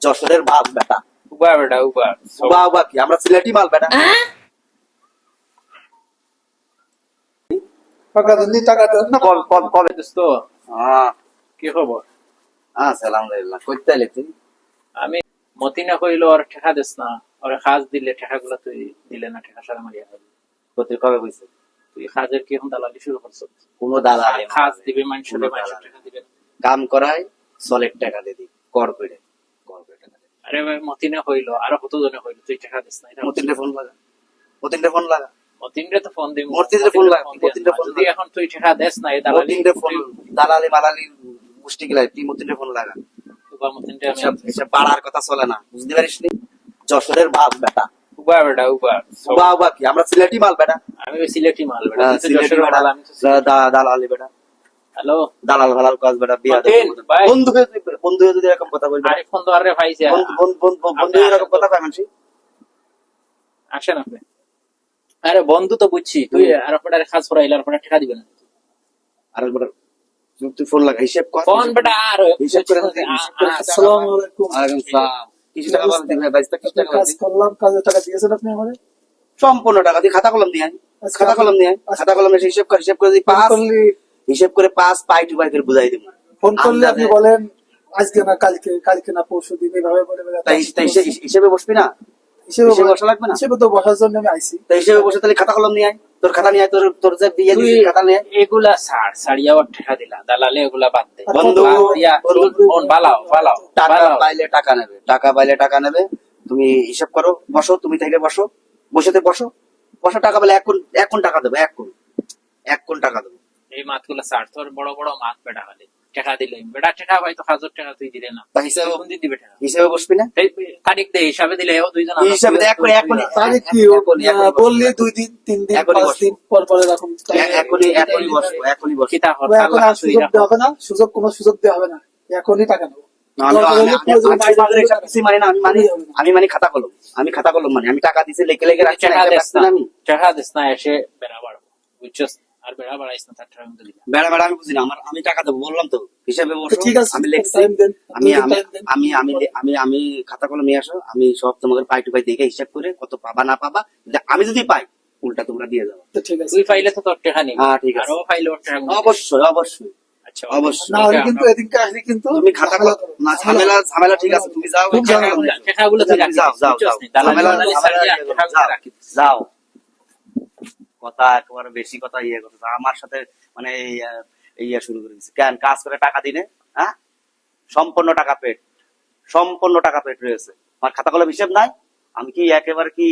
যশোরের মাল বেটা। উবা বেটা উবা উবা উবা কি আমরা সিলেটি মাল বেটা। টাকা দিলি টাকা দেন না। কবে দোস্ত হ্যাঁ কি খবর? আলহামদুলিল্লাহ কইতে আইলি তুই? আমি মতিনা কইলো ওর ঠেকা দিস না, ওরে খাজ দিলে ঠেকাগুলো তুই দিলে না, ঠেকা সারা মারিয়া খাবি। তুই কবে কইছিস? তুই খাজের কি এখন দালালি শুরু করছো? কোনো দালালি না। খাজ দিবে মানুষের, কোনো মানুষের দালালি। ঠেকা দিবে না। কাম করাই সলিড টাকা দিবি কর করে টাকা দিবি। আরে ভাই মতিনা হইলো, আরো কতজনে হইলো, তুই ঠেকা দিস না। এটা মতিনরে ফোন লাগা, মতিনরে ফোন লাগা, মতিনরে তো ফোন দিই, মতিনরে ফোন লাগা, মতিনরে ফোন যদি লাগা। এখন তুই ঠেকা দেস না, এই দালালি মতিনরে ফোন দালালি মালালি গোষ্ঠী গিলাই তুই মতিনরে ফোন লাগা। উবা মতিনরে আমি এসব পাড়ার কথা চলে না, বুঝতে পারিস নি? যশোরের মাল বেটা। উবা বেটা উবা উবা উবা কি আমরা সিলেটি মাল বেটা। আমি ওই সিলেটি মাল বেটা, তুই তো সিলেটি যশোরের বেটা, মাল, আমি তো সিলেটি। দালালি বেটা, হ্যালো দালাল ভালাল কাজ বেটা। বিয়া মতিন, ভাই। বন্ধু হয়ে যদি এরকম কথা বলবে, আরে ফোন তো আরে ভাইছে, বন্ধু হয়ে এরকম কথা কয় মানুষ। আসেন আপনি। আরে বন্ধু তো বুঝছি, তুই আর আপনার খাস পড়াইলে আর ঠেকা দিবে না। আরেকবার তুই ফোন লাগা, হিসাব কর। ফোন বেটা আর হিসাব করে হিসাব করে আসসালামু আলাইকুম। ওয়ালাইকুম সালাম। কিছু টাকা বল দিবে ভাই, কিছু টাকা কাজ করলাম, কাজের টাকা দিয়েছেন আপনি আমাদের? সম্পূর্ণ টাকা দিয়ে খাতা কলম দিয়ে আয়। খাতা কলম দিয়ে আয়। খাতা কলম এসে হিসাব করে দিই পাঁচ, হিসাব করে পাঁচ পাই টু পাই করে বুঝাই দিব। ফোন করলে আপনি বলেন আজকে না কালকে, কালকে না পরশু দিন, এভাবে বলে তাই হিসেবে বসবি না? হিসেবে বসা লাগবে না? হিসেবে তো বসার জন্য আমি আইছি। তাই হিসেবে বসে তাহলে খাতা কলম নিয়ে আয়। তোর খাতা নিয়ে আয়, তোর যে বিয়ে তুই দিছিস খাতা নিয়ে আয়। এগুলা ছাড়িয়া ওর ঠেকা দিলা, দালালে এগুলা বাদ দে। বন্ধু, ফোন বালাও বালাও টাকা বালাও। পাইলে টাকা নেবে, টাকা পাইলে টাকা নেবে। তুমি হিসাব করো, বসো, তুমি থেকে বসো, বসেতে বসো, বসো। টাকা পেলে এক কোন টাকা দেবো, এক কোন টাকা দেবো। এই মাতগুলা ছাড়, তোর বড় বড় মাত বেটা হলে ঠেকা দিলে বেটা ঠেকা হয় তো 1000 টাকা তুই দিলে না, তা হিসাবে কোন দিন দিবে ঠেকা? হিসাবে বসবি না? এই তারিখ দে, হিসাবে দিলে ও দুইজন এই হিসাবে দেখ করে এখনই তারিখ কি বললি 2 দিন 3 দিন এখনই 5 বসবো। দিন পর পর এরকম। এখনই বসবো, এখনই বসবো। কিতা তবে এখন আর সুযোগ দেওয়া হবে না, কোনো সুযোগ দেওয়া হবে না, এখনই টাকা নেবো। আমি মানে খাতা কলম, আমি খাতা কলম মানে আমি টাকা দিছি লেখে লেখে রাখছি না, ঠেকা এটা দিস রাখছি না, না আমি। ঠেকা দিস না, এসে বেড়া বাড়বো, বুঝছস? আর বেড়া বাড়াইস না, তার ঠেকা কিন্তু দিবি না। বেড়া বেড়া আমি বুঝি না, আমি টাকা দেবো বললাম তো, হিসাবে বসো। ঠিক আছে, আমি লিখছি, টাইম দেন, আমি দুদিন আমি টাইম দেন। আমি আমি আমি আমি খাতা কলম নিয়ে আসো, আমি সব তোমাদের পাই টু পাই দেখে হিসাব করে কত পাবা না পাবা, আমি যদি পাই উল্টা তোমরা দিয়ে যাবো। তো ঠিক আছে, তুই পাইলে তো তোর টেকা নিবি, হ্যাঁ, ঠিক আছে। আর ও পাইলে ওর টেকা নিবি। অবশ্যই অবশ্যই আচ্ছা অবশ্যই। না হলে কিন্তু এদিনকে আসলে কিন্তু তুমি খাতা কলম না, ঝামেলা ঝামেলা ঠিক আছে, তুমি যাও, খুব ঝামেলা। টেকাগুলো তুই রাখিস, যাও যাও বুঝছস যাও, নি? দালালি ঝামেলা দালালি ঝামেলা ছাড়িয়ে ইয়ে করো, টেকাগুলো যাও, রাখিস। যাও। কথা একেবারে বেশি কথা ইয়ে করতেছে আমার সাথে, মানে ইয়ে শুরু করে দিচ্ছে। কেন কাজ করে টাকা দিনে, হ্যাঁ সম্পূর্ণ টাকা পেট, সম্পূর্ণ টাকা পেট রয়েছে। আমার খাতা কলম হিসেব নাই, আমি কি একেবারে কি